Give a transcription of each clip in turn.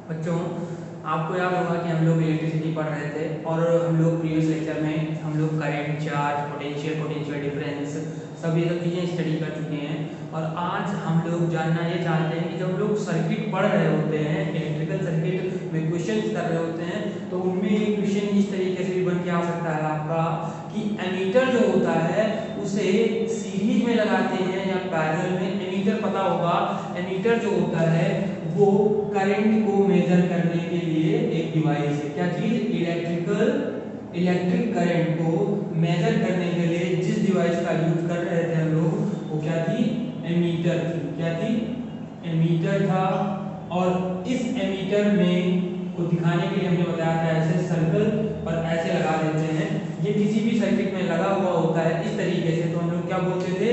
बच्चों, आपको याद होगा कि हम लोग इलेक्ट्रिसिटी पढ़ रहे थे और हम लोग प्रीवियस लेक्चर में हम लोग करंट, चार्ज, पोटेंशियल डिफरेंस सभी सब चीज़ें स्टडी कर चुके हैं। और आज हम लोग जानना ये चाहते हैं कि जब हम लोग सर्किट पढ़ रहे होते हैं, इलेक्ट्रिकल सर्किट में क्वेश्चंस कर रहे होते हैं, तो उनमें एक क्वेश्चन इस तरीके से भी बन के आ सकता है आपका कि एमीटर जो होता है उसे सीरीज में लगाते हैं या पैरेलल में। एमीटर पता होगा, एमीटर जो होता है वो करंट को मेजर करने के लिए एक डिवाइस है। क्या चीज? इलेक्ट्रिक करंट को मेजर करने के लिए जिस डिवाइस का यूज कर रहे थे हम लोग, वो क्या थी? एमीटर थी। क्या थी? एमीटर था। और इस एमीटर में को दिखाने के लिए हमने बताया था ऐसे सर्कल और ऐसे लगा देते हैं। ये किसी भी सर्किट में लगा हुआ होता है इस तरीके से, तो हम लोग क्या बोलते थे?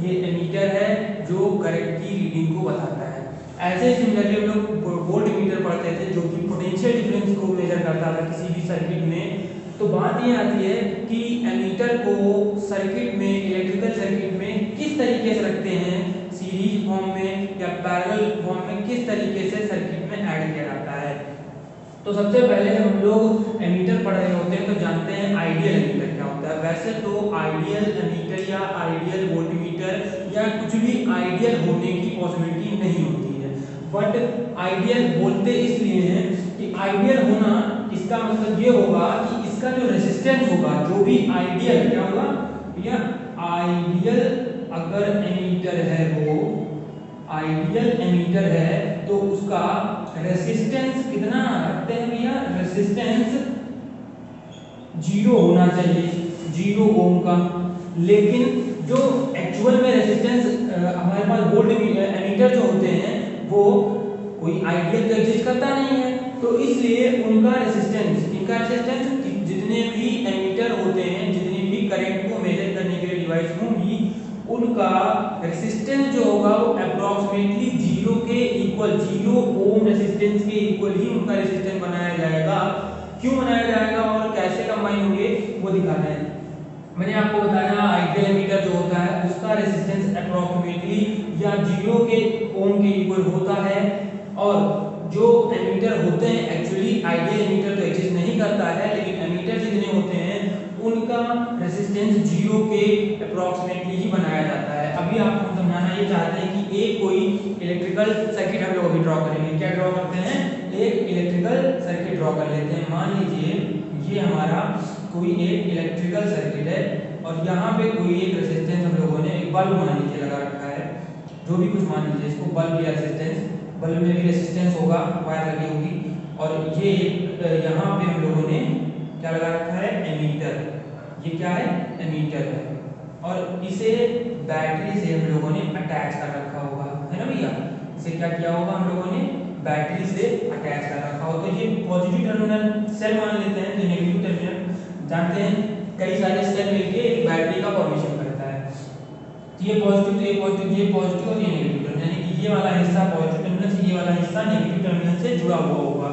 ये एमीटर है जो करंट की रीडिंग को बताता है। ऐसे ही सिमिलरली हम लोग वोल्ट मीटर पढ़ते थे जो कि पोटेंशियल डिफरेंस को मेजर करता था किसी भी सर्किट में। तो बात ये आती है कि एमीटर को सर्किट में, इलेक्ट्रिकल सर्किट में किस तरीके से रखते हैं, सीरीज फॉर्म में या पैरेलल फॉर्म में, किस तरीके से सर्किट में ऐड किया जाता है। तो सबसे पहले हम लोग एमीटर पढ़ रहे होते हैं तो जानते हैं आइडियल एमीटर क्या होता है। वैसे तो आइडियल एमीटर या आइडियल वोल्टमीटर या कुछ भी आइडियल होने की पॉसिबिलिटी नहीं होती है, बट आइडियल बोलते इसलिए हैं कि आइडियल होना इसका मतलब ये होगा कि इसका जो रेजिस्टेंस होगा, जो भी आइडियल क्या होगा या आइडियल अगर एमीटर है, वो आइडियल एमीटर है तो उसका रेजिस्टेंस कितना रखते हैं भैया? रेजिस्टेंस 0 होना चाहिए, 0 ओम का। लेकिन जो एक्चुअल में रेजिस्टेंस हमारे पास वोल्ट एमीटर जो होते हैं वो कोई आइडियल तो एग्जिस्ट करता नहीं है, तो इसलिए इनका रेजिस्टेंस जितने भी एमीटर होते हैं, जितनी भी करंट को मेजर करने के लिए डिवाइस होंगी, उनका रेजिस्टेंस जो होगा वो अप्रोक्सीमेटली 0 के इक्वल, 0 ओम रेजिस्टेंस के इक्वल ही उनका रेजिस्टेंस बनाया जाएगा। क्यों बनाया जाएगा और कैसे कंबाइन होंगे वो दिखाना है। मैंने आपको बताया आइडियल एमीटर जो होता है उसका रेजिस्टेंस अप्रोक्सीमेटली या 0 के ओम के इक्वल होता है। और जो एमीटर होते हैं, एक्चुअली आइडियल एमीटर तो एग्जिस्ट नहीं करता है, लेकिन एमीटर जितने होते हैं उनका रेजिस्टेंस 0 के अप्रोक्सीमेटली ही बनाया जाता है। अभी आपको समझाना ये चाहते हैं कि एक कोई इलेक्ट्रिकल सर्किट हम लोग अभी ड्रॉ करेंगे। क्या ड्रॉ करते हैं? एक इलेक्ट्रिकल सर्किट ड्रॉ कर लेते हैं। मान लीजिए ये हमारा कोई एक इलेक्ट्रिकल सर्किट है और यहाँ पे कोई एक रेजिस्टेंस हम लोगों ने एक बल्ब मान लीजिए लगा रखा है, जो भी कुछ मान लीजिए इसको बल्ब या रेजिस्टेंस, बल्ब में भी रेजिस्टेंस होगा, वायर लगी होगी। और ये यहाँ पे हम लोगों ने क्या लगा रखा है? एमीटर। ये क्या है? एमीटर है। और इसे बैटरी से हम लोगों ने अटैच कर रखा होगा, है ना भैया? इसे क्या किया होगा हम लोगों ने? बैटरी से अटैच कर रखा हो। तो ये पॉजिटिव टर्मिनल सेल मान लेते हैं, तो नेगेटिव टर्मिनल जानते हैं कई सारे सेल मिलके एक बैटरी का फॉर्मेशन करता है। तो ये पॉजिटिव, तो ये पॉजिटिव, ये पॉजिटिव और ये नेगेटिव टर्मिनल, यानी कि ये वाला हिस्सा पॉजिटिव टर्मिनल से, ये वाला हिस्सा नेगेटिव टर्मिनल से जुड़ा हुआ होगा।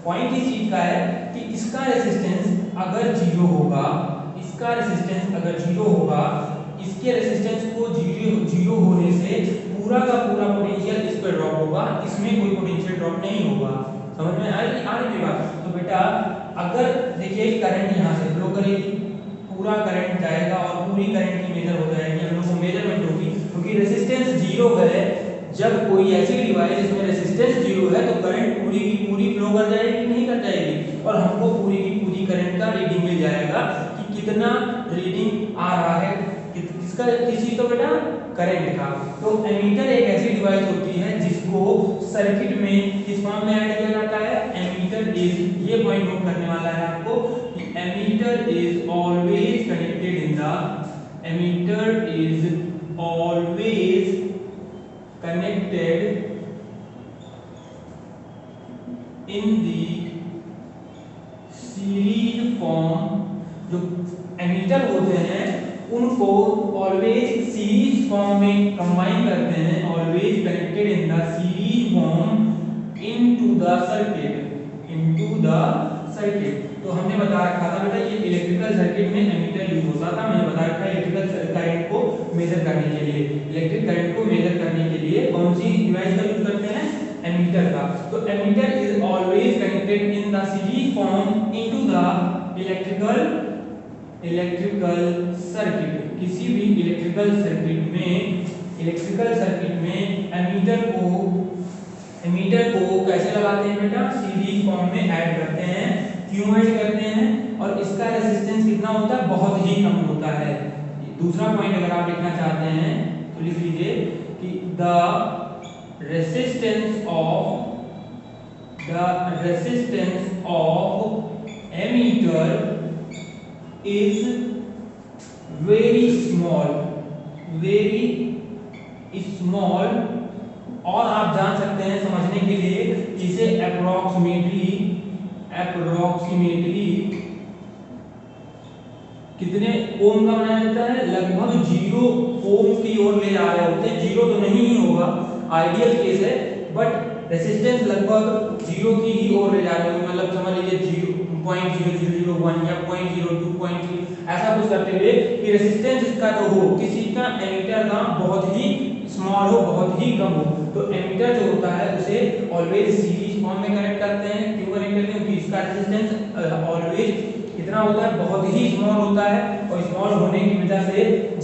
पॉइंट इस चीज का है कि इसका रेजिस्टेंस अगर 0 होगा, इसका रेजिस्टेंस अगर 0 होगा, इसके रेजिस्टेंस को 0 होने से पूरा का पूरा पोटेंशियल इस पर ड्रॉप होगा, इसमें कोई पोटेंशियल ड्रॉप नहीं होगा। समझ में आ रही बात? तो बेटा अगर देखिए करंट यहाँ से फ्लो करेगी, पूरा करंट जाएगा और पूरी करंट की मेजर हो जाएगी, हम लोग को मेजरमेंट होगी, क्योंकि रेजिस्टेंस 0 है। जब कोई ऐसी डिवाइस जिसमें रेजिस्टेंस 0 है तो करंट पूरी की पूरी फ्लो कर जाएगी, नहीं कर जाएगी, और हमको पूरी की पूरी करंट का रीडिंग मिल जाएगा कि कितना रीडिंग आ रहा है, किसका, किस चीज का बेटा? करंट का। तो एमीटर एक ऐसी डिवाइस होती है जिसको सर्किट में किस फॉर्म में ऐड किया जाता है? एमीटर इज, ये पॉइंट नोट करने वाला है आपको कि ammeter is always connected in the, ammeter is always connected in the series form। जो एमीटर होते हैं उनको ऑलवेज सीरीज फॉर्म में कंबाइन करते हैं, always connected in the series form into the circuit, into the circuit. तो हमने बता रखा था बेटा ये इलेक्ट्रिकल सर्किट में एमीटर यूज होता था। मैंने बता रखा है इलेक्ट्रिकल करंट को मेजर करने के लिए, इलेक्ट्रिक करंट को मेजर करने के लिए कौन सी डिवाइस का यूज करते हैं? एमीटर का। तो ammeter is always connected in the series form into the electrical circuit। किसी भी इलेक्ट्रिकल सर्किट में एमीटर को कैसे लगाते हैं बेटा, सीरीज फॉर्म में ऐड करते हैं। क्यों ऐड करते हैं, और इसका रेजिस्टेंस कितना होता है, बहुत ही कम होता है। दूसरा पॉइंट अगर आप लिखना चाहते हैं तो लिख लीजिए कि the resistance of ammeter is very small. और आप जान सकते हैं समझने के लिए इसे अप्रोक्सीमेटली कितने ओम का बनाया जाता है, लगभग 0 ओम की ओर ले आ रहे होते हैं। 0 तो नहीं ही होगा, आइडियल केस है, बट रेजिस्टेंस लगभग 0 की ही ओर ले जा रहे होंगे। मतलब समझ लीजिए 0.0001 या 0.02 0.3 ऐसा कुछ करते हुए कि रेजिस्टेंस इसका जो हो, किसी का एमीटर का बहुत ही स्मॉल हो, बहुत ही कम हो, तो एमीटर जो होता है उसे ऑलवेज सीरीज फॉर्म में कनेक्ट करते हैं। क्यों कनेक्ट करते हैं, क्योंकि इसका रेजिस्टेंस ऑलवेज कितना होता है, बहुत ही स्मॉल होता है। और स्मॉल होने की वजह से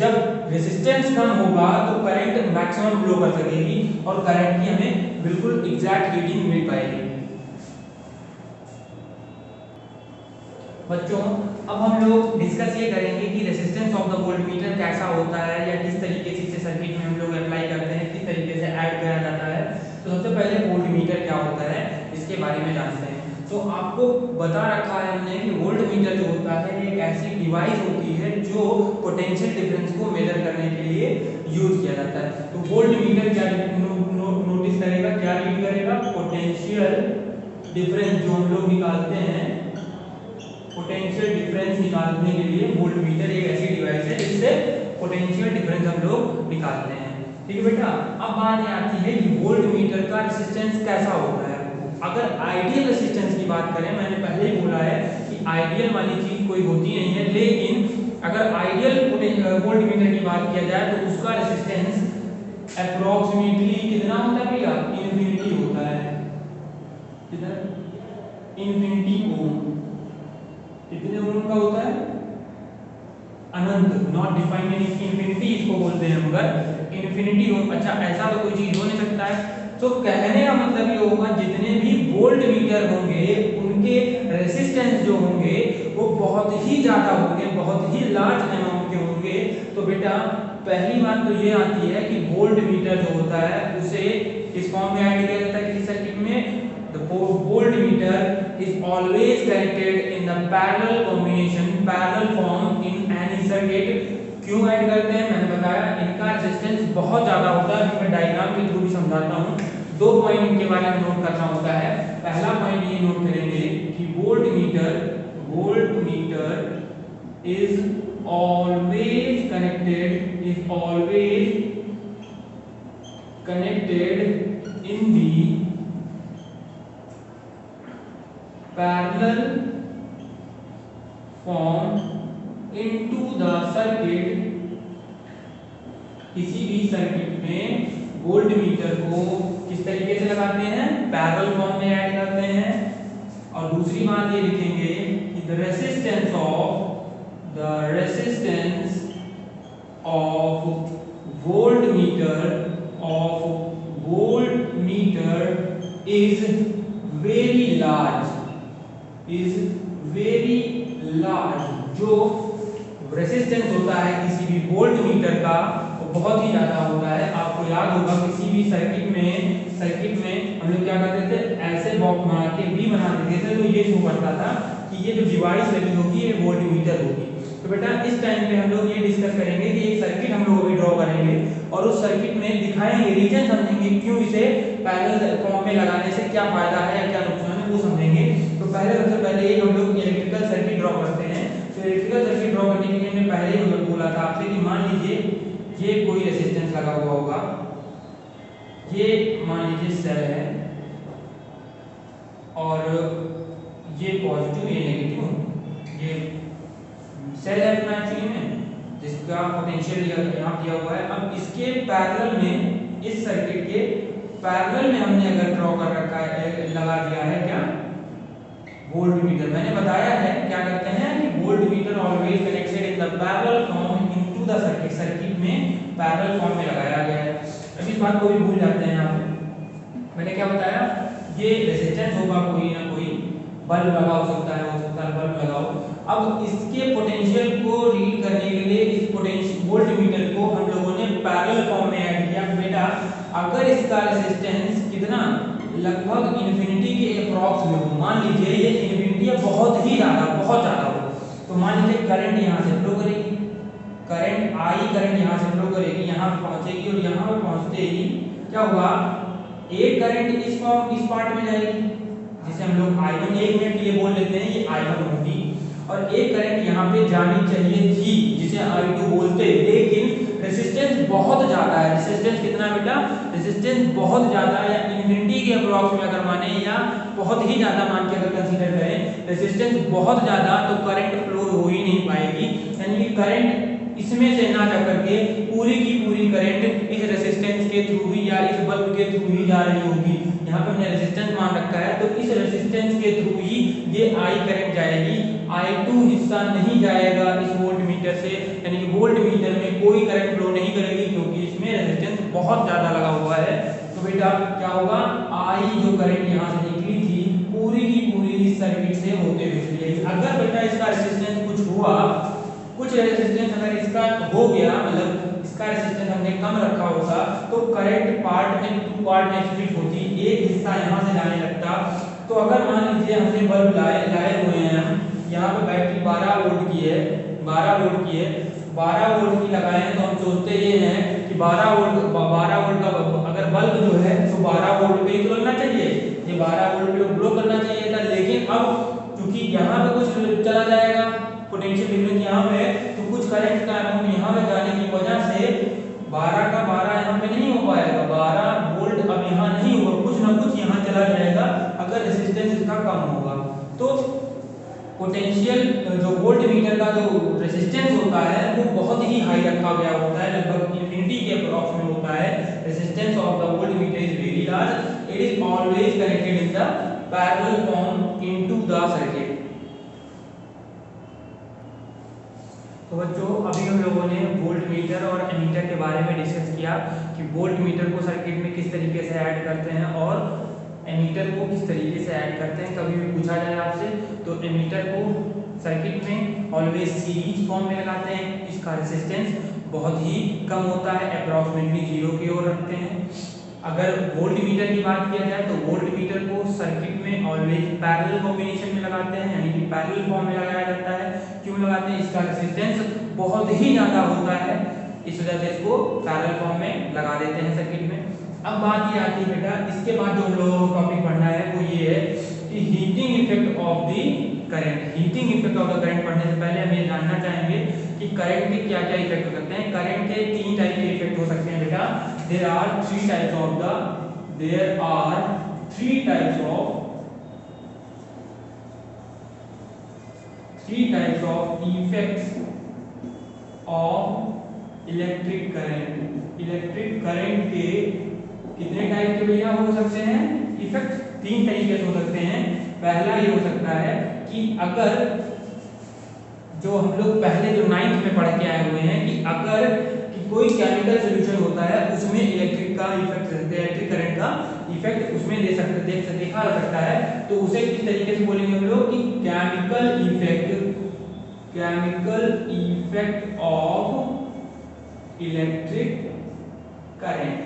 जब रेजिस्टेंस कम होगा तो करंट मैक्सिमम फ्लो कर सकेगी और करंट की हमें बिल्कुल एग्जैक्ट रीडिंग मिल पाएगी। बच्चों अब हम लोग डिस्कस ये करेंगे कि रेजिस्टेंस ऑफ द वोल्टमीटर कैसा होता है, या किस तरीके से इसे सर्किट में हम लोग अप्लाई करते हैं, किस तरीके से ऐड किया जाता है। तो सबसे पहले वोल्टमीटर क्या होता है इसके बारे में जानते हैं। तो आपको बता रखा है हमने कि वोल्टमीटर जो होता है एक ऐसी डिवाइस होती है जो पोटेंशियल डिफरेंस को मेजर करने के लिए यूज किया जाता है। तो वोल्टमीटर क्या नोटिस करेगा, क्या रीड करेगा, पोटेंशियल डिफरेंस जो हम लोग निकालते हैं, पोटेंशियल डिफरेंस निकालने के लिए वोल्टमीटर एक ऐसी डिवाइस है जिससे पोटेंशियल डिफरेंस हम लोग निकालते हैं। ठीक है बेटा, अब बात ये आती है कि वोल्टमीटर का रेजिस्टेंस कैसा होता है। अगर आइडियल रेजिस्टेंस की बात करें, मैंने पहले ही बोला है कि आइडियल वाली चीज कोई होती नहीं है, लेकिन अगर आइडियल वोल्टमीटर की बात किया जाए तो उसका रेजिस्टेंस अप्रोक्सीमेटली कितना होता है भैया, इन्फिनिटी होता है। कितना, इन्फिनिटी ओम। कितने ओम का होता है, अनंत, नॉट डिफाइंड इन इन्फिनिटी इसको बोलते हैं, मगर इन्फिनिटी ओम। अच्छा, ऐसा तो कोई चीज हो नहीं सकता है। तो कहने का मतलब ये होगा जितने भी वोल्टमीटर होंगे उनके रेजिस्टेंस जो होंगे वो बहुत ही ज्यादा होंगे, बहुत ही लार्ज अमाउंट के होंगे। तो बेटा पहली बात तो ये आती है कि वोल्टमीटर जो होता है उसे किस फॉर्म में ऐड किया जाता है किसी सर्किट में। The voltmeter is always connected in the parallel combination, parallel form in any circuit. क्यों ऐड करते हैं, मैंने बताया इनका रेजिस्टेंस बहुत ज्यादा होता है। मैं डायग्राम के थ्रू भी समझाता हूँ। 2 पॉइंट इनके बारे में नोट करना होता है। पहला पॉइंट ये नोट करेंगे कि voltmeter is always connected in the parallel form into the circuit. किसी भी सर्किट में वोल्टमीटर को किस तरीके से लगाते हैं, पैरेलल फॉर्म में ऐड करते हैं। और दूसरी बात ये लिखेंगे कि the resistance of voltmeter is very large. जो रेजिस्टेंस होता है किसी भी वोल्टमीटर का वो बहुत ही ज्यादा होता है। आपको याद होगा किसी भी सर्किट में हम लोग क्या करते थे, ऐसे बॉक्स बना के भी बना देते थे, तो ये शो करता था कि ये जो डिवाइस लगी होगी ये वोल्टमीटर होगी। तो बेटा इस टाइम पे हम लोग ये डिस्कस करेंगे कि एक सर्किट हम लोग अभी ड्रॉ करेंगे और उस सर्किट में दिखाएंगे, रीजन समझेंगे क्यों इसे पैरेलल फॉर्म में लगाने से क्या फायदा है या क्या नुकसान है वो समझेंगे। तो सबसे पहले एक हम लोग इलेक्ट्रिकल सर्किट ड्रॉ करते हैं। तो इलेक्ट्रिकल सर्किट ड्रॉ करने के लिए मैंने पहले ही बोला था आपसे कि मान लीजिए ये कोई रेजिस्टेंस लगा हुआ होगा, ये मान लीजिए सेल है और ये पॉजिटिव ये नेगेटिव, ये सेल है अपना एक्चुअली में जिसका पोटेंशियल यहाँ दिया हुआ है। अब इसके पैरेलल में, इस सर्किट के पैरेलल में हमने अगर ड्रॉ कर रखा है, लगा दिया है क्या always connected in the parallel form into the circuit, circuit में पैरेलल फॉर्म में लगाया गया है। अब इस बात को भी भूल जाते हैं यहाँ पे। मैंने क्या बताया, ये रेजिस्टेंस होगा कोई ना कोई, बल्ब लगा हो सकता है बल्ब लगाओ। अब इसके पोटेंशियल को रीड करने के लिए इस पोटेंशियल वोल्टमीटर को हम लोगों ने पैरेलल फॉर्म में ऐड किया। बेटा अगर इसका रेजिस्टेंस कितना लगभग इन्फिनिटी के अप्रॉक्स में हो, मान लीजिए ये इन्फिनिटी है बहुत ज़्यादा हो, तो मान लीजिए करंट यहाँ से फ्लो करेगी, करंट आई करंट यहाँ से फ्लो करेगी, यहाँ पे पहुँचेगी और यहाँ पे पहुँचते ही क्या हुआ, एक करंट इस पार्ट में जाएगी जिसे हम लोग I1 1 मिनट के लिए बोल लेते हैं, ये I1 होगी, और एक करंट यहाँ पे जानी चाहिए थी जिसे I2 बोलते हैं, लेकिन रेजिस्टेंस बहुत ज़्यादा है। रेजिस्टेंस कितना बेटा, रेजिस्टेंस बहुत ज़्यादा है, या इन्फिनिटी के अप्रॉक्स में अगर माने या बहुत ही ज़्यादा मान के अगर कंसीडर करें, रेजिस्टेंस बहुत ज़्यादा, तो करंट फ्लो हो ही नहीं पाएगी, यानी कि करंट इसमें से ना जा करके पूरी की पूरी करंट इस रेजिस्टेंस के थ्रू ही या इस बल्ब के थ्रू ही जा रही होगी। यहाँ पे हमने रेजिस्टेंस मान रखा है, तो इस रेजिस्टेंस के थ्रू ही ये I करंट जाएगी, I2 हिस्सा नहीं जाएगा इस वोल्टमीटर से, यानी कि वोल्टमीटर में कोई करंट फ्लो नहीं करेगी क्योंकि इसमें रेजिस्टेंस बहुत ज़्यादा लगा हुआ है। तो बेटा क्या होगा, I जो करंट यहाँ से निकली थी पूरी की पूरी इस सर्किट से होते हुए चली जाएगी। अगर बेटा इसका रेजिस्टेंस कुछ हुआ, कुछ रेजिस्टेंस अगर इसका हो गया, मतलब इसका रेजिस्टेंस हमने कम रखा होता, तो करंट पार्ट में टू पार्ट में स्प्लिट होती, एक हिस्सा यहाँ से जाने लगता। तो अगर मान लीजिए हमने बल्ब लाए हुए हैं, हम यहाँ पे बैटरी 12 वोल्ट की है, 12 वोल्ट की है, 12 वोल्ट की लगाए हैं, तो हम सोचते ये हैं कि 12 वोल्ट का अगर बल्ब जो है तो 12 वोल्ट पे ही तो लगना चाहिए, ये 12 वोल्ट पे ग्लो करना चाहिए था, लेकिन अब क्योंकि यहाँ पे कुछ चला जाएगा, पोटेंशियल डिफरेंस यहाँ पे है, तो कुछ करंट का अमाउंट यहाँ पे जाने की वजह से 12 का 12 यहाँ पे नहीं हो पाएगा, 12 वोल्ट अब यहाँ नहीं होगा, कुछ ना कुछ यहाँ चला जाएगा अगर रेजिस्टेंस इसका कम होगा। तो पोटेंशियल जो वोल्टमीटर का जो रेजिस्टेंस होता है वो बहुत ही हाई रखा गया होता है, लगभग इन्फिनिटी के अप्रॉक्स में होता है। Resistance of the voltmeter is very large, it is always connected in the parallel form into the circuit. तो बच्चों अभी हम लोगों ने वोल्टमीटर और एमीटर के बारे में डिस्कस किया कि वोल्टमीटर को सर्किट में किस तरीके से ऐड करते हैं और एमीटर को किस तरीके से ऐड करते हैं। कभी भी पूछा जाए आपसे तो एमीटर को सर्किट में ऑलवेज सीरीज फॉर्म में लगाते हैं, इसका रेजिस्टेंस बहुत ही कम होता है, अप्रॉक्सीमेटली 0 की ओर रखते हैं। अगर वोल्टमीटर की बात किया जाए तो वोल्टमीटर को सर्किट में ऑलवेज पैरेलल कॉम्बिनेशन में लगाते हैं, यानी कि पैरेलल फॉर्म में लगाया जाता है। क्यों लगाते हैं, इसका रेजिस्टेंस बहुत ही ज़्यादा होता है, इस वजह से इसको पैरेलल फॉर्म में लगा देते हैं सर्किट में। अब बात ये आती है बेटा, इसके बाद जो हम लोगों को टॉपिक पढ़ना है वो ये है कि heating effect of the current. Heating effect of the current पढ़ने से पहले हम ये जानना चाहेंगे कि करंट के क्या क्या इफेक्ट हो सकते हैं। करंट के 3 टाइप के इफेक्ट हो सकते हैं बेटा। There are 3 types of effects of electric current. Electric current के कितने टाइप के भैया हो सकते हैं इफेक्ट? 3 तरीके से हो सकते हैं। पहला ये हो सकता है कि अगर जो हम लोग पहले जो 9th में पढ़ के आए हुए हैं कि अगर कि कोई केमिकल सॉल्यूशन होता है उसमें इलेक्ट्रिक करंट का इफेक्ट उसमें देखा जा सकता है, तो उसे किस तरीके से बोलेंगे हम लोग कि chemical effect of electric current.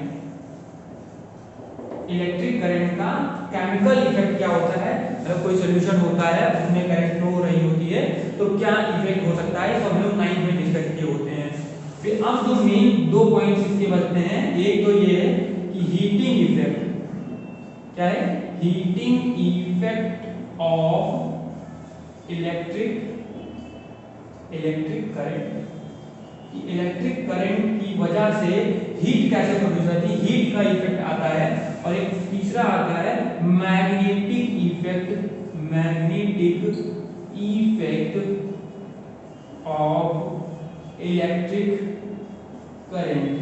Electric current का केमिकल इफेक्ट क्या होता है, अगर कोई सॉल्यूशन होता है उसमें करंट फ्लो हो रही होती है तो क्या इफेक्ट हो सकता है, तो हम लोग 9th में डिस्कस किए होते हैं। फिर अब जो मेन 2 पॉइंट्स इसके बचते हैं, एक तो ये है कि हीटिंग इफेक्ट। क्या है? Heating effect of electric current. Electric current की वजह से हीट कैसे प्रोड्यूस होती है, हीट का इफेक्ट आता है। और एक तीसरा आता है magnetic effect of electric current.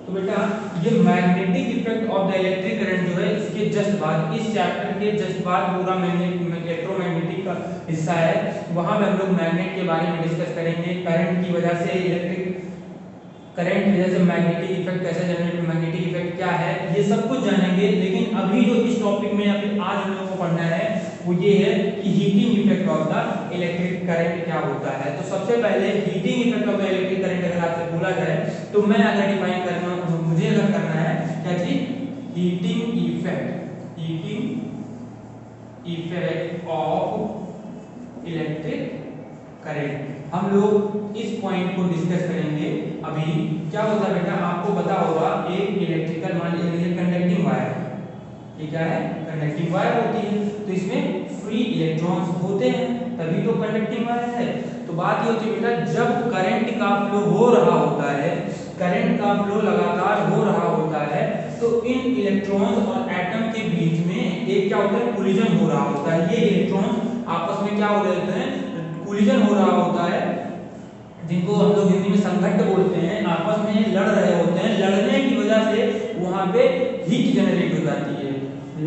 तो तो बेटा ये magnetic effect of the electric current जो है इसके जस्ट बाद, इस चैप्टर के जस्ट बाद पूरा इलेक्ट्रोमैग्नेटिक का हिस्सा है, वहां पे हम लोग मैग्नेट के बारे में डिस्कस करेंगे। करंट की वजह से इलेक्ट्रिक करंट की वजह से मैग्नेटिक इफेक्ट कैसे जनरेट, मैग्नेटिक इफेक्ट क्या है, ये सब कुछ जानेंगे। लेकिन अभी जो इस टॉपिक में अभी आज हम लोगों को पढ़ना है वो ये है कि heating effect of the electric current क्या होता है। तो सबसे पहले heating effect of the electric current अगर आपसे बोला जाए तो मैं अगर डिफाइन करना, मुझे अगर करना है क्या चीज, heating effect, heating effect of electric current, हम लोग इस पॉइंट को डिस्कस करेंगे। अभी क्या होता है बेटा, आपको पता होगा एक इलेक्ट्रिकल, मान लीजिए कंडक्टिंग वायर, ये क्या है, कंडक्टिंग वायर होती है, तो इसमें फ्री इलेक्ट्रॉन्स होते हैं तभी तो कंडक्टिंग वायर है। तो बात ये होती है बेटा, जब करंट का फ्लो हो रहा होता है, करंट का फ्लो लगातार हो रहा होता है, तो इन इलेक्ट्रॉन्स और एटम के बीच में एक क्या होता है, कोलिजन हो रहा होता है। ये इलेक्ट्रॉन आपस में क्या हो रहे होते हैं, कोलिजन हो रहा होता है, जिनको हम लोग हिंदी में संघट्ट बोलते हैं, आपस में लड़ रहे होते हैं। लड़ने की वजह से वहां पे हीट जनरेट हो जाती है,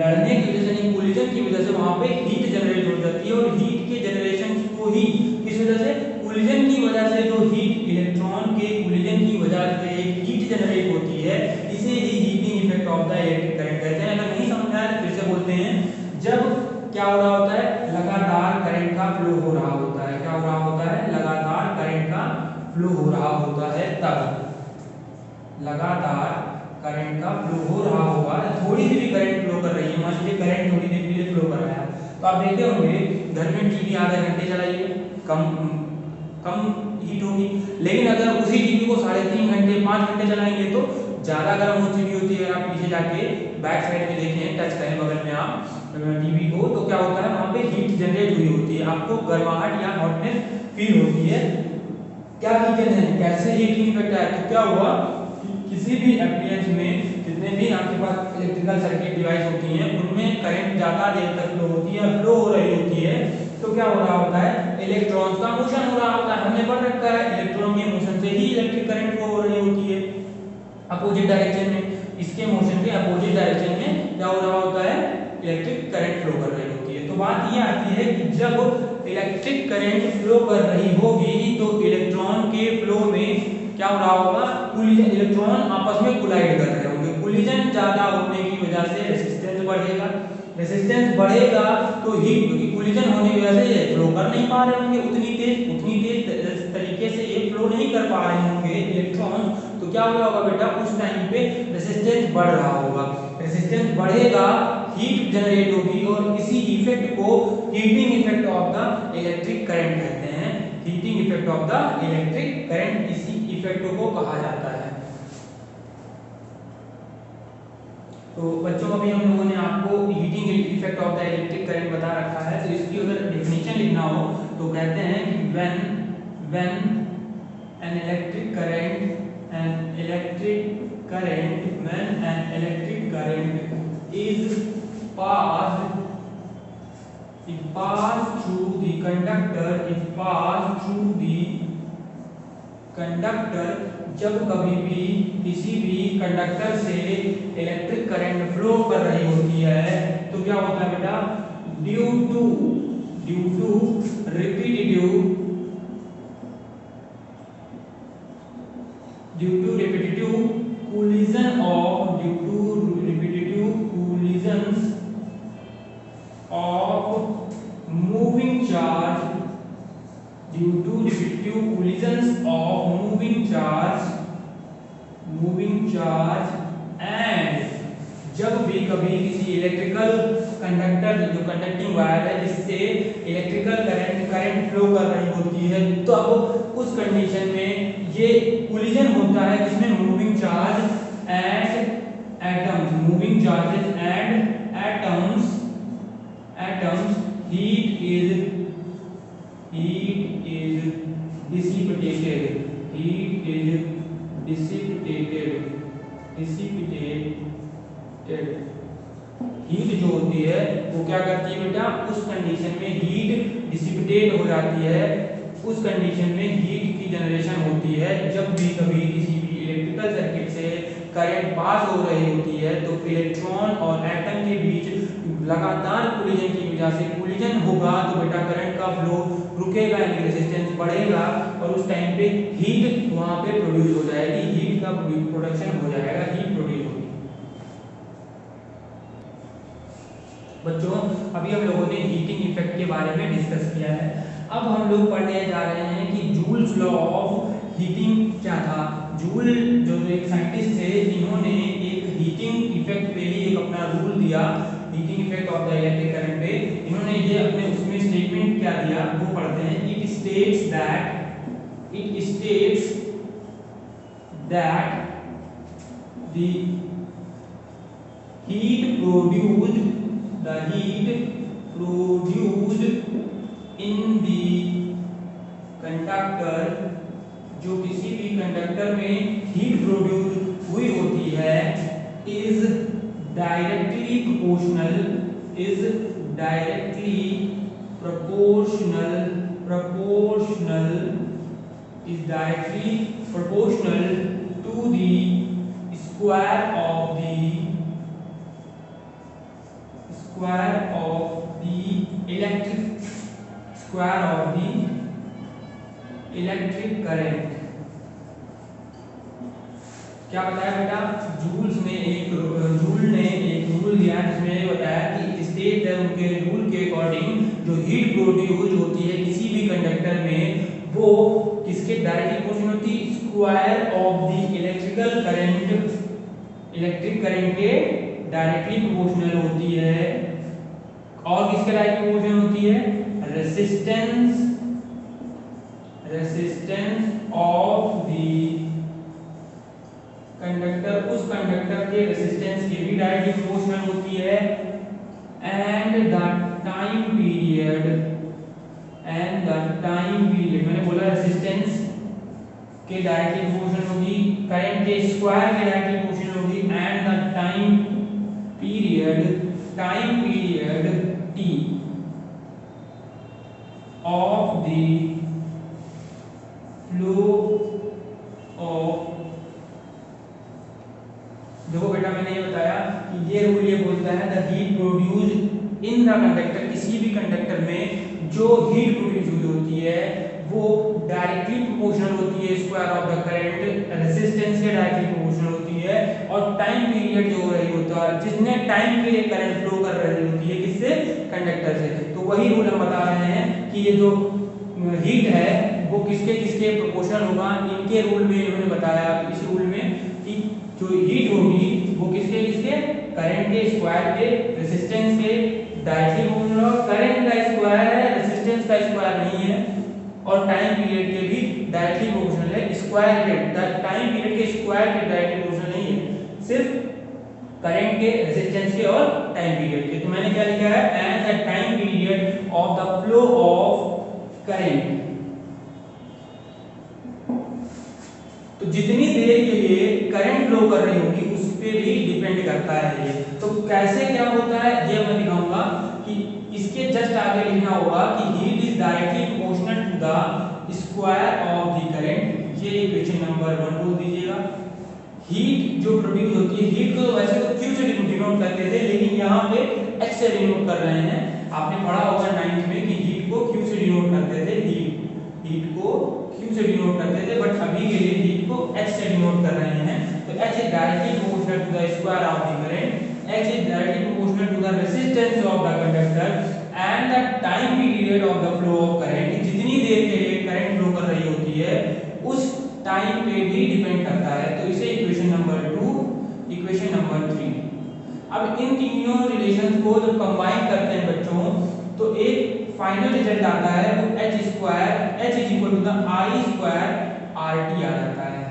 लड़ने की वजह से, कोलिजन की वजह से वहां पे हीट जनरेट हो जाती है। और हीट के जनरेशन को ही किस वजह से, कोलिजन की वजह से, जो हीट इलेक्ट्रॉन के कोलिजन की वजह से हीट जनरेट होती है, इसे ही heating effect of the electric current कहते हैं। अगर नहीं समझ आया फिर से बोलते हैं, जब क्या हो रहा होता है, लगातार करंट का फ्लो हो रहा होता है, क्या हो रहा होता है, लगातार करंट का फ्लो हो रहा होता है, तब लगातार करंट का फ्लो हो रहा होगा, थोड़ी सी भी करंट फ्लो कर रही है, मान लीजिए करंट थोड़ी देर के लिए फ्लो कर रहा है, तो आप देखते होंगे घर में टीवी आधे घंटे चलाइए, कम हीट होगी। लेकिन अगर उसी टीवी को 3.5 घंटे 5 घंटे चलाएंगे तो ज्यादा गर्म हो चुकी होती है। आप पीछे जाके बैक साइड में देखें, टच करें बगल में आप टीवी को, तो क्या होता है, वहां पे हीट जनरेट हुई होती है, आपको गर्माहट या हॉटनेस फील होती है। क्या रीजन है, कैसे हीटिंग इफेक्ट है, तो क्या हुआ, किसी भी एप्लायंस में जितने भी आपके पास इलेक्ट्रिकल सर्किट डिवाइस होती हैं, उनमें करंट ज्यादा देर तक फ्लो होती है, फ्लो हो रही होती है, तो क्या हो रहा होता है, इलेक्ट्रॉन्स का मोशन हो रहा होता है। हमने पढ़ रखा है इलेक्ट्रॉन के मोशन से ही इलेक्ट्रिक करंट फ्लो हो रही होती है, अपोजिट डायरेक्शन में। इसके मोशन के अपोजिट डायरेक्शन में क्या हो रहा होता है, इलेक्ट्रिक करंट फ्लो कर रही होती है। तो बात ये आती है कि जब इलेक्ट्रिक करंट फ्लो कर रही होगी तो इलेक्ट्रॉन के फ्लो में क्या हो रहा होगा, कोलिजन, इलेक्ट्रॉन आपस में कोलाइड कर रहे होंगे। कोलिजन ज्यादा होने की वजह से रेजिस्टेंस बढ़ेगा, रेजिस्टेंस बढ़ेगा तो हीट, क्योंकि कोलिजन होने की वजह से ये फ्लो कर नहीं पा रहे होंगे उतनी तेज तरीके से ये फ्लो नहीं कर पा रहे होंगे इलेक्ट्रॉन, तो क्या हो रहा होगा बेटा, उस टाइम पे रेजिस्टेंस बढ़ रहा होगा। रेजिस्टेंस बढ़ेगा, हीट जनरेट होगी, और इसी इफेक्ट को heating effect of the electric current कहते हैं। Heating effect of the electric current, इसी इफेक्ट को कहा जाता है। तो बच्चों, अभी हम लोगों ने आपको heating effect of the electric current बता रखा है, तो इसकी अगर डेफिनेशन लिखना हो तो कहते हैं कि when an electric current is passed through the conductor, जब कभी भी किसी भी कंडक्टर से इलेक्ट्रिक करंट फ्लो कर रही होती है, तो क्या होता है बेटा, due to repetitive collisions of moving charge, and जब भी कभी किसी इलेक्ट्रिकल कंडक्टर, जो कंडक्टिंग वायर है जिससे इलेक्ट्रिकल करंट फ्लो कर रही होती है, तो अब उस कंडीशन में ये कोलिजन होता है जिसमें moving charges and atoms heat is dissipated, heat जो होती है वो क्या करती है बेटा, उस कंडीशन में हीट डिसिपेटेट हो जाती है, उस कंडीशन में हीट की जनरेशन होती है जब भी कभी किसी भी इलेक्ट्रिकल सर्किट से करंट पास हो रही होती है तो इलेक्ट्रॉन और एटम के बीच लगातार कोलिजन की वजह से कोलिजन होगा तो बेटा करंट का फ्लो रुकेगा, यानी रेजिस्टेंस बढ़ेगा और उस टाइम पे हीट वहां पे प्रोड्यूस हो जाएगी, हीट का प्रोडक्शन हो जाएगा, हीट प्रोड्यूस होगी। बच्चों अभी हम लोगों ने हीटिंग इफेक्ट के बारे में डिस्कस किया है। अब हम लोग पढ़ने जा रहे हैं कि जूल्स लॉ ऑफ हीटिंग क्या था। जूल जो एक साइंटिस्ट थे, इन्होंने एक हीटिंग इफेक्ट पे ही एक अपना रूल दिया, heating effect of the electric current पे। इन्होंने ये अपने उसमें स्टेटमेंट क्या दिया वो पढ़ते हैं। It states that the heat produced in the conductor, जो किसी भी कंडक्टर में हीट प्रोड्यूस हुई होती है, is directly proportional to the square of the electric current. क्या बताया बेटा, जूल ने एक रूल दिया जिसमें बताया कि स्टेट है उनके रूल के अकॉर्डिंग जो हीट प्रोड्यूस होती है किसी भी कंडक्टर में वो किसके डायरेक्टली प्रोपोर्शनल होती है, square of the electric current के डायरेक्टली प्रोपोर्शनल होती है। और किसके डायरेक्टली प्रोपोर्शनल होती है, रेजिस्टेंस ऑफ द कंडक्टर, उस कंडक्टर के रेजिस्टेंस के भी डायरेक्टली प्रोपोर्शनल होती है। एंड द टाइम पीरियड मैंने बोला रेजिस्टेंस के डायरेक्टली प्रोपोर्शनल होगी, करंट के स्क्वायर के डायरेक्टली प्रोपोर्शनल होगी। And the time period t of the flow of, देखो बेटा मैंने ये बताया कि ये रूल ये बोलता है the heat produced in the conductor, किसी भी कंडक्टर में जो हीट प्रोड्यूस हुई होती है वो डायरेक्टली प्रोपोर्शनल होती है square of the current, resistance के डायरेक्टली प्रोपोर्शनल होती है। और टाइम पीरियड जो हो रही होता है, जितने टाइम के लिए करंट फ्लो कर रही होती है किससे, कंडक्टर से, तो वही रूल हम बता रहे हैं कि ये जो हीट है वो किसके किसके प्रोपोर्शनल होगा। इनके रूल में इन्होंने बताया, इस रूल में कि जो हीट होगी वो किसके किसके, करंट के स्क्वायर के, रेजिस्टेंस के डायरेक्टली प्रोपोर्शनल। करंट का स्क्वायर है, रेजिस्टेंस का स्क्वायर नहीं है, और टाइम पीरियड के भी डायरेक्टली प्रोपोर्शनल है। स्क्वायर के टाइम पीरियड के स्क्वायर के डायरेक्टली प्रोपोर्शनल नहीं है, सिर्फ करंट के, रेजिस्टेंस के और टाइम पीरियड के। तो मैंने क्या लिखा है, and the time period of the flow of current, तो जितनी देर के लिए करंट फ्लो कर रही होगी उस पे भी डिपेंड करता है ये। तो कैसे क्या होता है ये मैं दिखाऊंगा कि इसके जस्ट आगे लिखना होगा कि heat is directly proportional to the square of the current. ये इक्वेशन नंबर 1 बोल दीजिएगा। हीट जो प्रोड्यूस होती है, हीट को वैसे तो Q से डिनोट करते थे, लेकिन यहाँ पे H से डिनोट कर रहे हैं। आपने पढ़ा होगा 9th में कि हीट को Q से डिनोट करते थे, हीट को Q से डिनोट करते थे, बट अभी के लिए हीट को H से डिनोट कर रहे हैं। तो H is directly proportional to the square of the current, H is directly proportional to the resistance of the conductor and the time period of the flow of current. जितनी देर के लिए current flow कर रही होती है उस time पे भी डिपेंड करता है। तो इसे इक्वेशन नंबर 2, इक्वेशन नंबर 3। अब इन तीनों रिलेशंस को जब कंबाइन करते हैं बच्चों तो एक फाइनल रिजल्ट आता है, वो H is equal to the I square RT आ जाता है।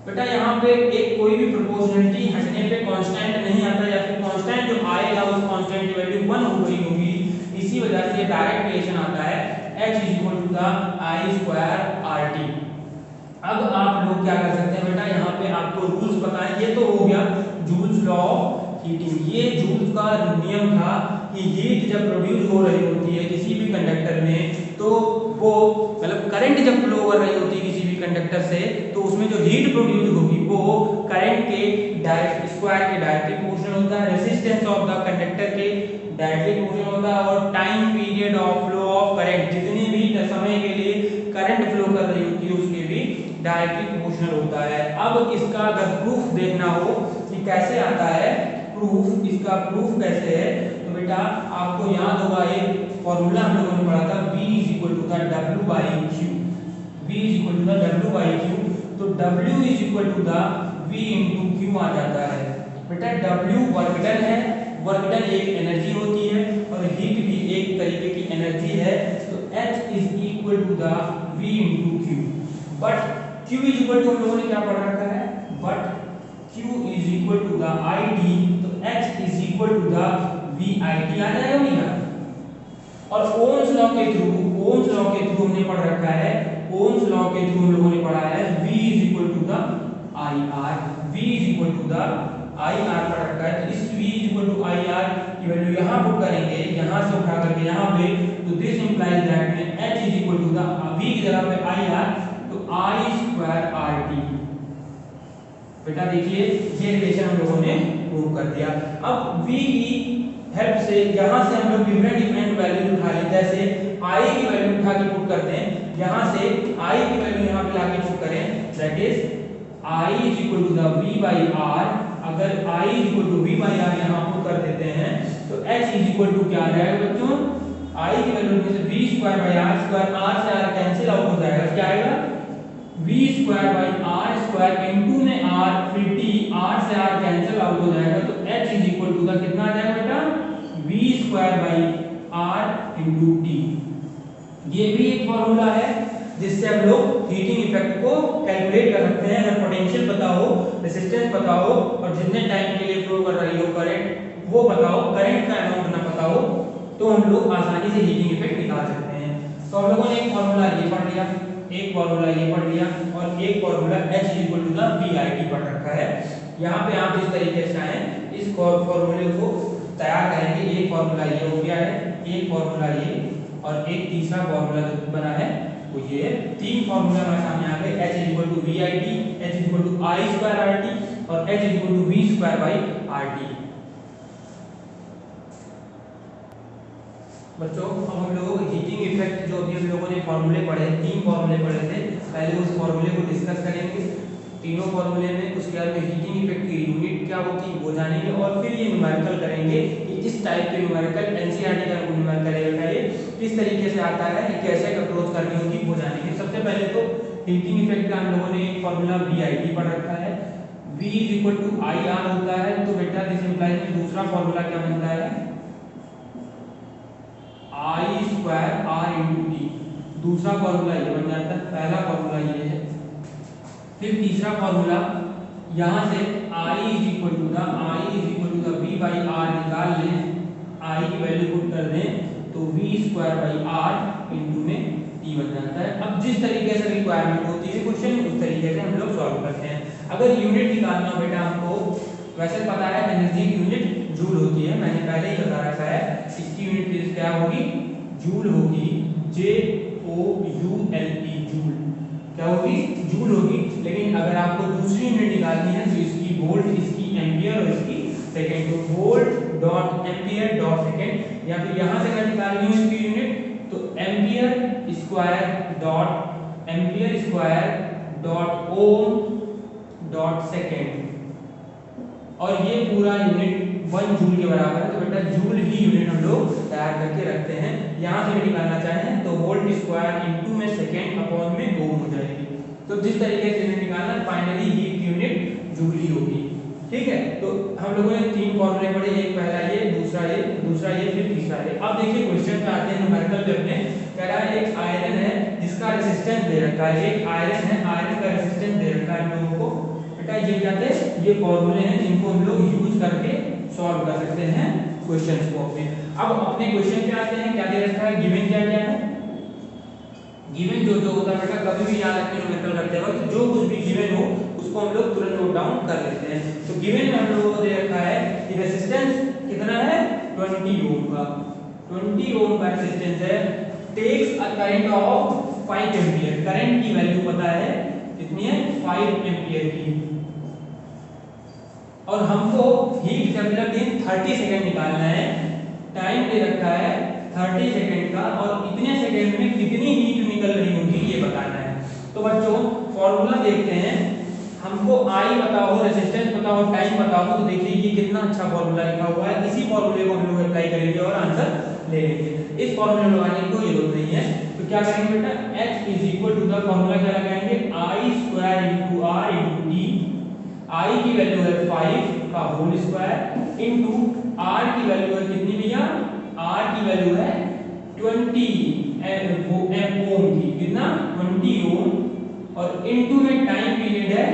बेटा यहाँ पे एक कोई भी प्रोपोर्शनलिटी हटने पे कांस्टेंट नहीं आता, या फिर कांस्टेंट जो आएगा उस कांस्टेंट की वैल्यू 1 हो गई होगी, इसी वजह से डायरेक्ट रिलेशन आता है H is equal to the I square RT। अब आप लोग क्या कर सकते हैं बेटा, यहाँ पे आपको रूल्स पता है। ये तो हो गया जूल्स लॉ ऑफ हीटिंग। ये जूल्स का नियम था कि हीट जब प्रोड्यूस हो रही होती है किसी भी कंडक्टर में, तो वो मतलब करंट जब फ्लो कर रही होती है किसी भी कंडक्टर से, तो उसमें जो हीट प्रोड्यूस होगी वो करंट के डायरेक्ट स्क्वायर के डायरेक्टली प्रोपोर्शनल होता है, रेजिस्टेंस ऑफ द कंडक्टर के डायरेक्टली प्रोपोर्शनल होता है, और time period of flow of current, जितने भी समय के लिए करंट फ्लो कर रही होती है उसके भी डायरेक्टली प्रोपोर्शनल होता है। अब इसका अगर प्रूफ देखना हो कि कैसे आता है प्रूफ, इसका प्रूफ कैसे है, तो बेटा आपको याद होगा एक फॉर्मूला हम लोगों ने पढ़ा था, V is equal to the W by Q, V is equal to the W by Q, तो W is equal to the V into Q आ जाता है। बेटा W वर्क डन है, वर्क डन एक एनर्जी होती है और हीट भी एक तरीके की एनर्जी है, तो H is equal to the V into Q, but Q is equal to हम लोगों ने क्या पढ़ रखा है, but Q is equal to the ID, तो H is equal to the VIT आ जाएगा भैया। और ओम्स लॉ के थ्रू, ओम्स लॉ के थ्रू हमने पढ़ रखा है, ओम्स लॉ के थ्रू हम लोगों ने पढ़ा है V is equal to the IR, V is equal to the IR पढ़ रखा है, तो इस V is equal to IR की वैल्यू यहां पुट करेंगे, यहां से उठा करके यहां पे, तो दिस इंप्लाइज दैट में H is equal to the V की जगह पे IR, तो I स्क्वायर RT। बेटा देखिए ये रिलेशन हम लोगों ने प्रूव कर दिया। अब V की हेल्प से यहां से हम लोग डिफरेंट वैल्यू उठा लेते हैं, जैसे I की वैल्यू उठा के पुट करते हैं, यहां से I की वैल्यू यहां पे लाके पुट करें, that is I is equal to the V by R, अगर I is equal to V by R यहां पुट कर देते हैं, तो H इज इक्वल टू क्या आ जाएगा बच्चों, I की वैल्यू में से V square by R square, R से R कैंसिल आउट हो जाएगा, क्या आएगा V square by R square into में R, फिर T, R से R कैंसिल आउट हो जाएगा, तो H is equal to the कितना आ जाएगा बेटा, V square by R into T। ये भी एक फॉर्मूला है जिससे हम लोग हीटिंग इफेक्ट को कैलकुलेट कर सकते हैं। अगर पोटेंशियल पता हो, रेजिस्टेंस पता हो और जितने टाइम के लिए फ्लो कर रही हो करंट वो पता हो, करंट का अमाउंट ना पता हो, तो हम लोग आसानी से हीटिंग इफेक्ट निकाल सकते हैं। तो हम लोगों ने एक फॉर्मूला ये पढ़ लिया, एक फॉर्मूला ये पढ़ लिया, और एक formula H equal to the VIT पढ़ रखा है। यहाँ पे आप जिस तरीके से आए इस फॉर्मूले को तैयार करेंगे, एक फॉर्मूला ये हो गया है, एक फॉर्मूला ये, और एक तीसरा फॉर्मूला जो बना है वो ये, तीन फॉर्मूला हमारे सामने आ गए, H equal to VIT, H equal to I square RT और H equal to V square by RT। बच्चों अब हम लोग हीटिंग इफेक्ट जो अभी हम लोगों ने फॉर्मूले पढ़े, तीन फॉर्मूले पढ़े थे, पहले उस फॉर्मूले को डिस्कस करेंगे, तीनों फॉर्मूले में उसके बाद में हीटिंग इफेक्ट की यूनिट क्या होती है वो जानेंगे, और फिर ये न्यूमेरिकल करेंगे कि इस टाइप के न्यूमेरिकल एनसीईआरटी का न्यूमेरिकल है ये किस तरीके से आता है, कैसे अप्रोच करनी होगी वो जानेंगे। सबसे पहले तो हीटिंग इफेक्ट का हम लोगों ने एक फॉर्मूला VIT पढ़ रखा है, V is equal to IR होता है, तो बेटा दिस इंप्लाइज में दूसरा फॉर्मूला क्या बनता है, I square R into T, दूसरा फॉर्मूला ये बन जाता है, पहला फॉर्मूला ये है। फिर तीसरा फॉर्मूला यहाँ से I is equal to the V by R निकाल लें, I की वैल्यू पुट कर दें, तो V square by R into में T बन जाता है। अब जिस तरीके से रिक्वायरमेंट होती है क्वेश्चन उस तरीके से हम लोग सॉल्व करते हैं। अगर यूनिट निकालना हो बेटा हमको, वैसे पता है एनर्जी की यूनिट जूल होती है, मैंने पहले ही बता रखा है, इसकी यूनिट क्या होगी, जूल होगी, JOULE जूल, क्या होगी, जूल होगी। लेकिन अगर आपको दूसरी यूनिट निकालनी है तो इसकी वोल्ट, इसकी एम्पियर और इसकी सेकंड, तो volt dot ampere dot second, या फिर यहां से अगर निकालनी हो इसकी यूनिट तो एम्पियर स्क्वायर डॉट ओम डॉट सेकंड, और ये पूरा यूनिट 1 जूल के बराबर है, तो बेटा जूल ही यूनिट हम लोग तैयार करके रखते हैं। यहाँ से भी निकालना चाहें तो वोल्ट स्क्वायर इनटू में सेकंड अपॉन में ओम हो जाएगी, तो जिस तरीके से यूनिट निकालना फाइनली हीट की यूनिट जूल ही होगी। ठीक है, तो हम लोगों ने तीन फॉर्मूले पढ़े, एक पहला ये, दूसरा ये, फिर तीसरा ये। अब देखिए क्वेश्चन पे आते हैं न्यूमेरिकल पे अपने, कह रहा है एक आयरन है जिसका रेजिस्टेंस दे रखा है, एक आयरन है, आयरन का रेजिस्टेंस दे रखा है हम लोगों को। बेटा ये क्या थे, ये फॉर्मूले हैं जिनको हम लोग यूज करके सॉल्व कर सकते हैं क्वेश्चंस को अपने। अब अपने क्वेश्चन पे आते हैं, क्या दे रखा है, गिवन क्या क्या है, गिवन जो होता है बेटा कभी भी याद रखने न्यूमेरिकल करते वक्त जो कुछ भी गिवन हो उसको हम लोग तुरंत नोट डाउन कर लेते हैं। तो गिवन में हम लोगों को दे रखा है कि रेजिस्टेंस कितना है, 20 ओम का, 20 ओम का रेजिस्टेंस है, takes a current of 5 ampere, current की वैल्यू पता है कितनी है, 5 एम्पियर की। और हमको हीट डेवलप्ड इन 30 सेकंड निकालना है। टाइम दे रखा है 30 सेकंड का और इतने सेकंड में कितनी हीट निकल रही होगी ये बताना है। तो बच्चों फॉर्मूला देखते हैं। हमको आई पता हो, रेजिस्टेंस पता हो, टाइम पता हो, तो देखिए ये कितना अच्छा फॉर्मूला लिखा हुआ है। इसी फॉर्मूले को हम लोग अप्लाई करेंगे और आंसर ले लेंगे। इस फॉर्मूले में लगाने की कोई जरूरत नहीं है। तो क्या करेंगे बेटा, h is equal to the formula क्या लगाएंगे, I square into R into T. I की वैल्यू है 5 का होल स्क्वायर इंटू आर की वैल्यू है कितनी भैया, आर की वैल्यू है 20 ओम की, कितना 20 ओम, और इनटू में टाइम पीरियड है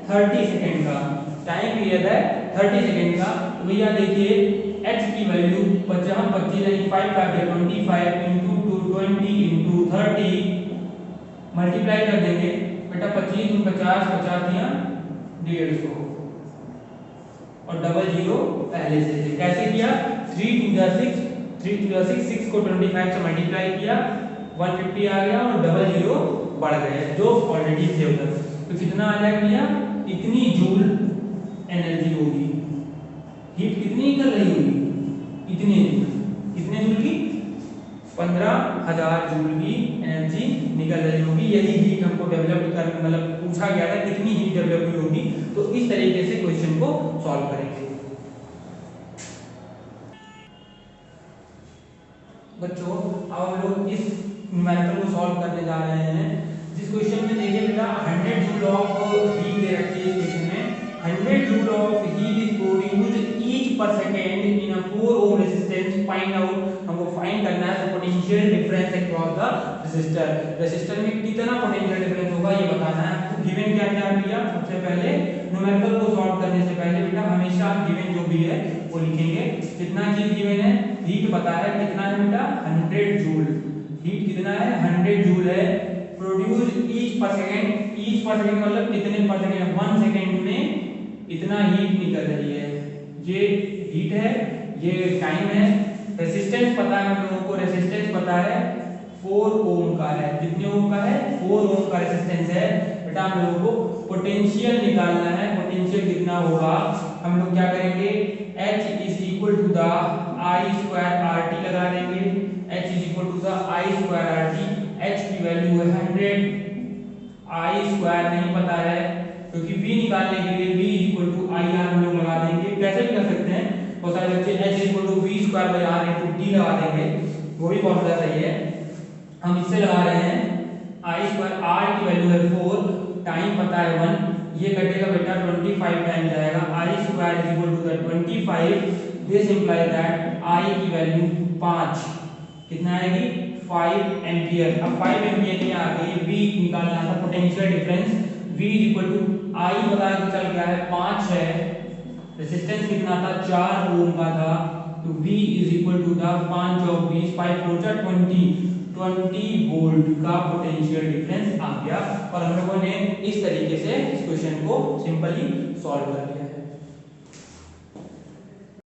30 सेकंड का। टाइम पीरियड है 30 सेकंड का। तो भैया देखिए h की वैल्यू 50 25 5 का 25 इनटू 220 इनटू 30 मल्टीप्लाई कर देंगे बेटा। 25 50 50 दिया 150 और डबल जीरो पहले से कैसे किया, 3 टू द 6 3 टू द 6 6 को 25 से मल्टीप्लाई किया 150 आ गया और डबल जीरो बढ़ गए जो ऑलरेडी थे उधर। तो कितना आ जाएगा भैया, इतनी जूल एनर्जी होगी, हीट कितनी निकल रही होगी, इतनी कितने जूल की 15,000 जूल की एनर्जी निकल रही होगी। यही हीट हमको डेवलप कर मतलब पूछा गया था कितनी हीट डेवलप हुई होगी। तो इस तरीके से क्वेश्चन को सॉल्व करेंगे। बच्चों अब हम लोग इस न्यूमेरिकल को सॉल्व करने जा रहे हैं। जिस क्वेश्चन में देखिए बेटा 100 जूल ऑफ हीट दे रखी है। इस क्वेश्चन में 100 joule of heat is produced each per second in a 4 ohm resistance. Find out, हमको फाइंड करना है potential difference across the resistor. Resistor में कितना पोटेंशियल डिफरेंस होगा ये बताना है। आपको गिवन क्या क्या दिया, सबसे पहले न्यूमेरिकल को सॉल्व करने से पहले बेटा हमेशा गिवन जो भी है वो लिखेंगे। कितना चीज गिवन है, हीट पता है कितना है बेटा 100 जूल। हीट कितना है 100 जूल है। Produce each per second, each per second मतलब कितने पर सेकंड, 1 सेकंड में इतना हीट निकल रही है। ये हीट है, ये टाइम है। रेजिस्टेंस पता है हम लोगों को, रेजिस्टेंस पता है 4 ओम का है। कितने ओम का है, 4 ओम का रेजिस्टेंस है बेटा। हम लोगों को पोटेंशियल निकालना है। पोटेंशियल कितना होगा, हम लोग क्या करेंगे, H is equal to the I square R T लगा देंगे। H is equal to the I square R T. H की वैल्यू है 100, आई स्क्वायर नहीं पता है क्योंकि V निकालने के लिए V is equal to I R हम लोग लगा देंगे। कैसे भी कर सकते हैं, बहुत सारे बच्चे H is equal to V square by R into T लगा देंगे, वो भी फॉर्मूला सही है। हम इससे लगा रहे हैं आई स्क्वायर, आर की वैल्यू है 4, टाइम पता है 1, ये कटेगा बेटा 25 टाइम जाएगा। I square is equal to the 25, this imply that I की वैल्यू 5 कितना आएगी 5 एम्पियर। अब 5 एम्पियर में आ गई, V निकालना था potential difference. V is equal to I पता है तो चल गया है 5 है, रेजिस्टेंस कितना था 4 ओम का था, तो V is equal to the 5 और 20 5 4 20 वोल्ट का पोटेंशियल डिफरेंस आ गया। और हम लोगों ने इस तरीके से इस क्वेश्चन को सिंपली सॉल्व कर लिया।